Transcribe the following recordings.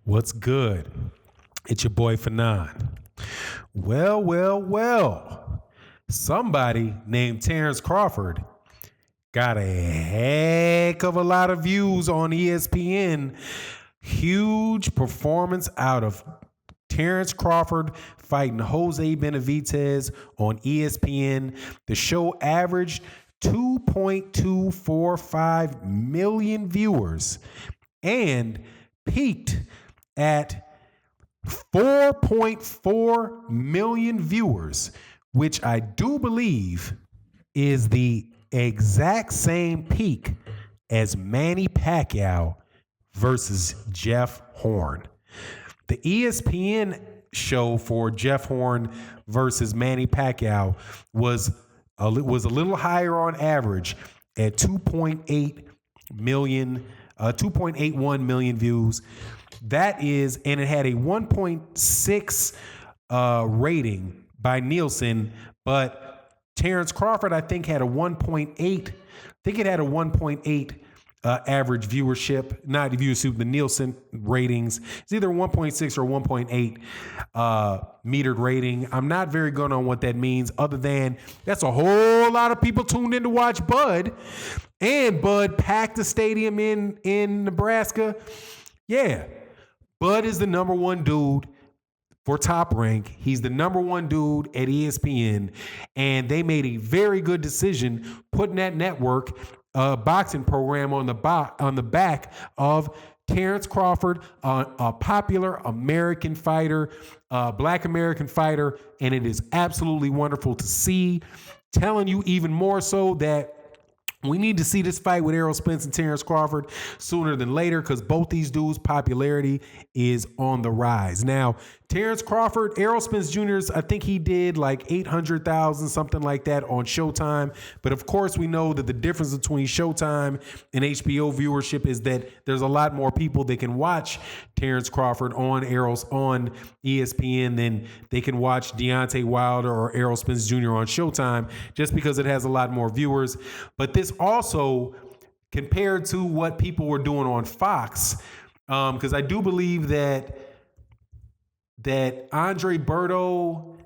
What's good? It's your boy Fanon. Well. Somebody named Terrence Crawford got a heck of a lot of views on ESPN. Huge performance out of Terrence Crawford fighting Jose Benavidez on ESPN. The show averaged 2.245 million viewers and peaked at 4.4 million viewers, which I do believe is the exact same peak as Manny Pacquiao versus Jeff Horn. The ESPN show for Jeff Horn versus Manny Pacquiao was a little higher on average at 2.81 million views. That is, and it had a 1.6 rating by Nielsen, but Terrence Crawford, I think, had a 1.8. I think it had a 1.8 average viewership, not viewership, the Nielsen ratings. It's either 1.6 or 1.8 metered rating. I'm not very good on what that means, other than that's a whole lot of people tuned in to watch Bud, and Bud packed the stadium in Nebraska. Yeah, Bud is the number one dude for Top Rank. He's the number one dude at ESPN, and they made a very good decision putting that network boxing program on the back of Terrence Crawford, a popular American fighter, Black American fighter, and it is absolutely wonderful to see. Telling you even more so that we need to see this fight with Errol Spence and Terrence Crawford sooner than later, because both these dudes' popularity is on the rise. Now, Terrence Crawford, Errol Spence Jr.'s, I think he did like 800,000, something like that on Showtime. But of course, we know that the difference between Showtime and HBO viewership is that there's a lot more people that can watch Terrence Crawford on ESPN than they can watch Deontay Wilder or Errol Spence Jr. on Showtime, just because it has a lot more viewers. But this also, compared to what people were doing on Fox, because I do believe that Andre Berto,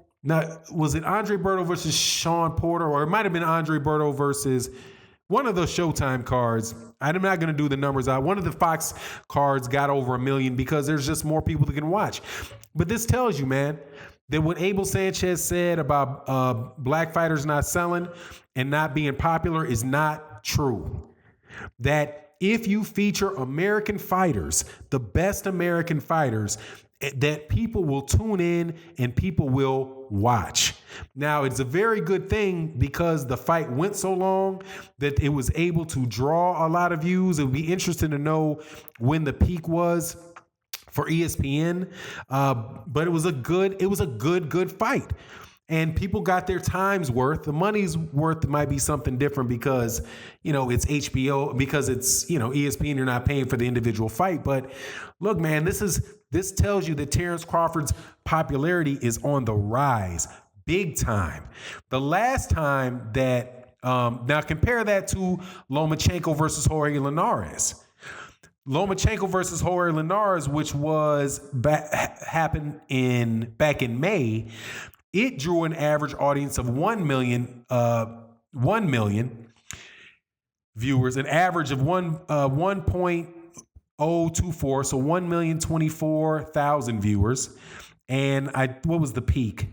was it Andre Berto versus Sean Porter, or it might have been Andre Berto versus one of those Showtime cards. I'm not going to do the numbers out. One of the Fox cards got over 1 million because there's just more people that can watch. But this tells you, man, that what Abel Sanchez said about black fighters not selling and not being popular is not true. That if you feature American fighters, the best American fighters, that people will tune in and people will watch. Now, it's a very good thing because the fight went so long that it was able to draw a lot of views. It would be interesting to know when the peak was for ESPN, but it was a good fight. And people got their time's worth. The money's worth might be something different because, it's HBO, because it's, ESPN, you're not paying for the individual fight. But look, man, this tells you that Terrence Crawford's popularity is on the rise, big time. The last time that, now compare that to Lomachenko versus Jorge Linares. Lomachenko versus Jorge Linares, which was happened back in May, it drew an average audience of 1 million viewers, an average of 1.024, so 1,024,000 viewers. And what was the peak?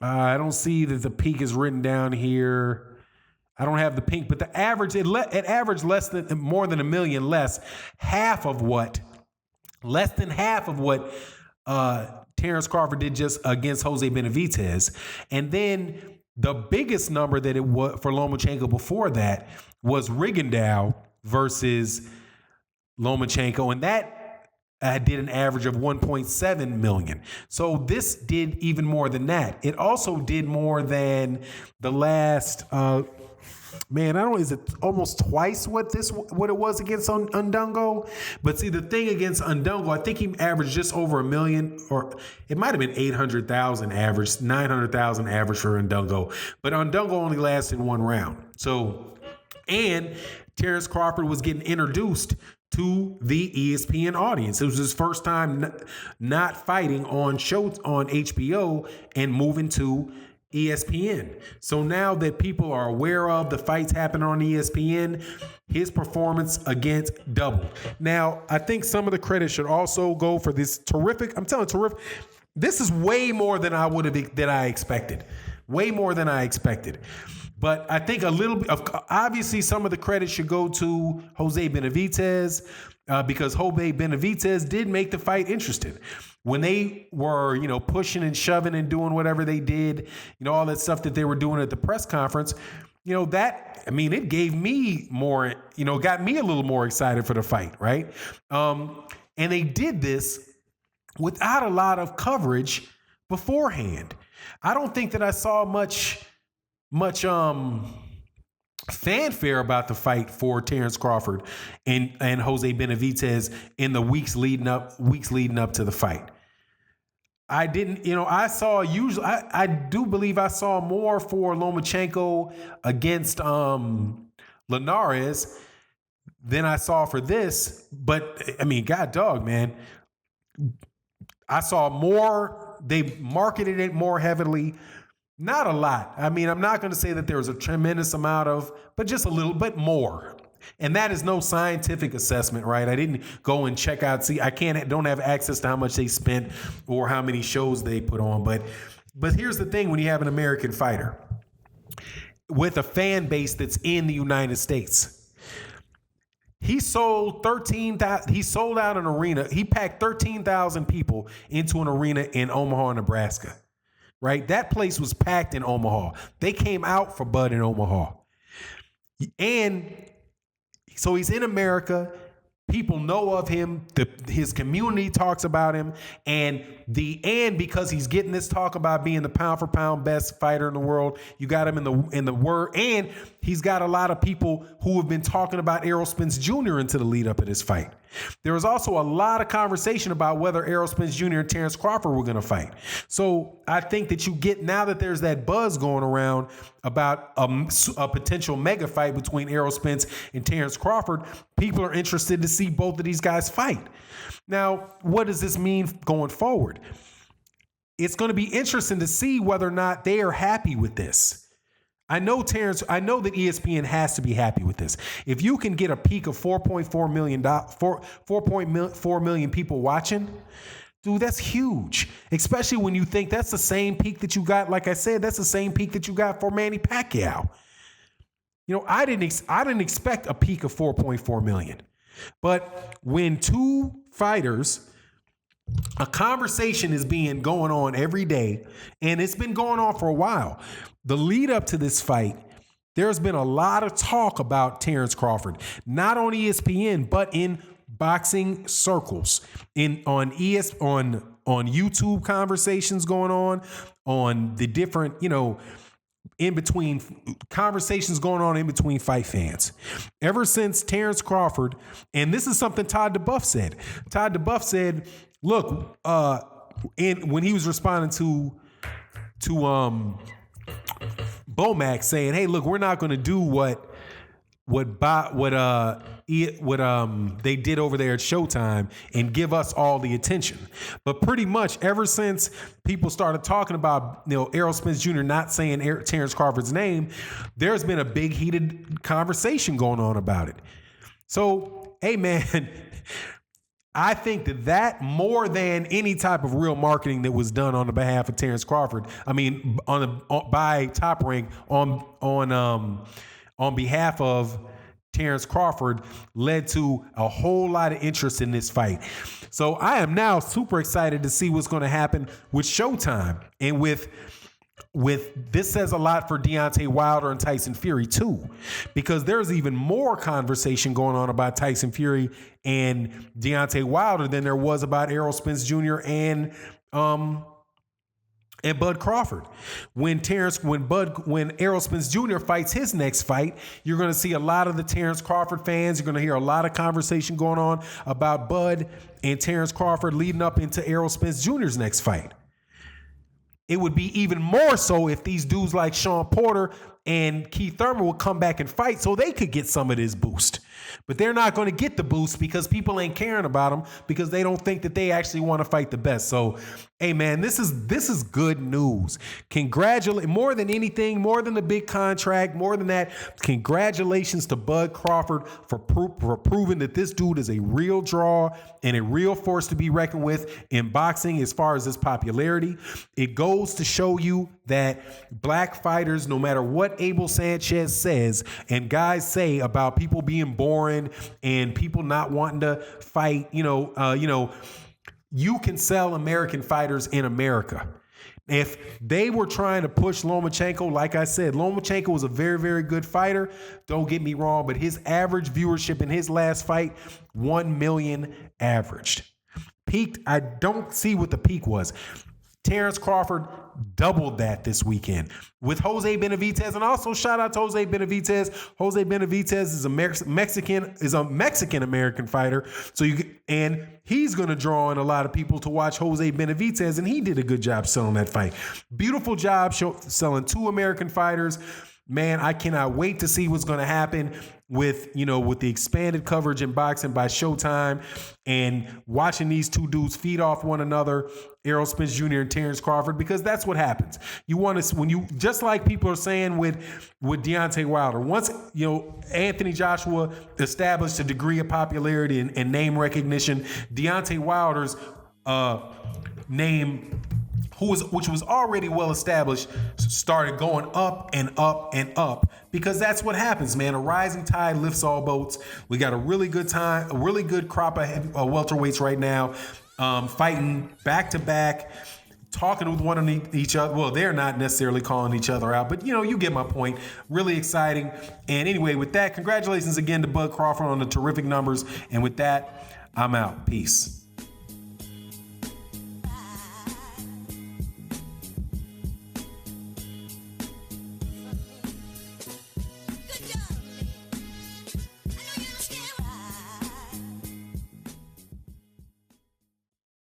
I don't see that the peak is written down here. I don't have the peak, but the average, it averaged more than 1 million less than half of what Terrence Crawford did just against Jose Benavidez. And then the biggest number that it was for Lomachenko before that was Rigondeaux versus Lomachenko, and that did an average of 1.7 million. So this did even more than that. It also did more than the last is it almost twice what it was against Undungo? But see, the thing against Undungo, I think he averaged just over 1 million, or it might have been 800,000 average, 900,000 average for Undungo. But Undungo only lasted one round. So, and Terrence Crawford was getting introduced to the ESPN audience. It was his first time not fighting on HBO and moving to ESPN. So now that people are aware of the fights happening on ESPN, his performance against doubled. Now, I think some of the credit should also go for this terrific. I'm telling you, terrific. This is way more than I expected. Way more than I expected. But I think a little bit of, obviously, some of the credit should go to Jose Benavidez because Jose Benavidez did make the fight interesting. When they were, pushing and shoving and doing whatever they did, all that stuff that they were doing at the press conference, it gave me more, got me a little more excited for the fight, right? And they did this without a lot of coverage beforehand. I don't think that I saw much fanfare about the fight for Terrence Crawford and Jose Benavidez in the weeks leading up to the fight. I didn't, I do believe I saw more for Lomachenko against Linares than I saw for this. But God dog, man, I saw more. They marketed it more heavily. Not a lot. I'm not going to say that there was a tremendous amount of, but just a little bit more. And that is no scientific assessment, right? I didn't go and check out. See, don't have access to how much they spent or how many shows they put on. But here's the thing: when you have an American fighter with a fan base that's in the United States, he sold out an arena. He packed 13,000 people into an arena in Omaha, Nebraska. Right? That place was packed in Omaha. They came out for Bud in Omaha. And so he's in America. People know of him. His community talks about him. And because he's getting this talk about being the pound for pound best fighter in the world, you got him in the word. And he's got a lot of people who have been talking about Errol Spence Jr. into the lead up of this fight. There was also a lot of conversation about whether Errol Spence Jr. and Terrence Crawford were going to fight. So I think that now that there's that buzz going around about a potential mega fight between Errol Spence and Terrence Crawford, people are interested to see both of these guys fight. Now, what does this mean going forward? It's going to be interesting to see whether or not they are happy with this. I know that ESPN has to be happy with this. If you can get a peak of 4.4 million people watching, dude, that's huge. Especially when you think that's the same peak that you got. Like I said, that's the same peak that you got for Manny Pacquiao. I didn't expect a peak of 4.4 million. But when two fighters, a conversation is going on every day, and it's been going on for a while. The lead up to this fight, there's been a lot of talk about Terrence Crawford, not on ESPN, but in boxing circles, on YouTube conversations going on the different, in between conversations going on in between fight fans. Ever since Terrence Crawford, and this is something Todd DeBuff said. Todd DeBuff said, look, when he was responding to Bomac saying, hey, look, we're not going to do what they did over there at Showtime and give us all the attention. But pretty much ever since people started talking about Errol Spence Jr. not saying Terrence Crawford's name, there's been a big heated conversation going on about it. So, hey man, I think that more than any type of real marketing that was done on the behalf of Terrence Crawford, by Top Rank on behalf of Terrence Crawford, led to a whole lot of interest in this fight. So I am now super excited to see what's going to happen with Showtime, and with this says a lot for Deontay Wilder and Tyson Fury too, because there's even more conversation going on about Tyson Fury and Deontay Wilder than there was about Errol Spence Jr. and Bud Crawford. When Errol Spence Jr. fights his next fight, you're going to see a lot of the Terrence Crawford fans. You're going to hear a lot of conversation going on about Bud and Terrence Crawford leading up into Errol Spence Jr.'s next fight. It would be even more so if these dudes like Sean Porter and Keith Thurman will come back and fight so they could get some of this boost. But they're not going to get the boost because people ain't caring about them because they don't think that they actually want to fight the best. So, hey man, this is good news. Congratulate more than anything, more than the big contract, more than that. Congratulations to Bud Crawford for proving that this dude is a real draw and a real force to be reckoned with in boxing as far as his popularity. It goes to show you that black fighters, no matter what Abel Sanchez says and guys say about people being boring and people not wanting to fight, you can sell American fighters in America. If they were trying to push Lomachenko, like I said, Lomachenko was a very, very good fighter. Don't get me wrong, but his average viewership in his last fight, 1 million averaged. Peaked, I don't see what the peak was. Terrence Crawford doubled that this weekend with Jose Benavidez, and also shout out to Jose Benavidez. Jose Benavidez is a Mexican American fighter, and he's going to draw in a lot of people to watch Jose Benavidez, and he did a good job selling that fight. Beautiful job selling 2 American fighters. Man, I cannot wait to see what's going to happen with the expanded coverage in boxing by Showtime and watching these two dudes feed off one another, Errol Spence Jr. and Terrence Crawford, because that's what happens. You want to, just like people are saying with Deontay Wilder, once, Anthony Joshua established a degree of popularity and name recognition, Deontay Wilder's name, which was already well established, started going up and up and up, because that's what happens, man. A rising tide lifts all boats. We got a really good crop of welterweights right now, fighting back to back, talking with one of each other. Well, they're not necessarily calling each other out, but you get my point. Really exciting. And anyway, with that, congratulations again to Bud Crawford on the terrific numbers. And with that, I'm out. Peace.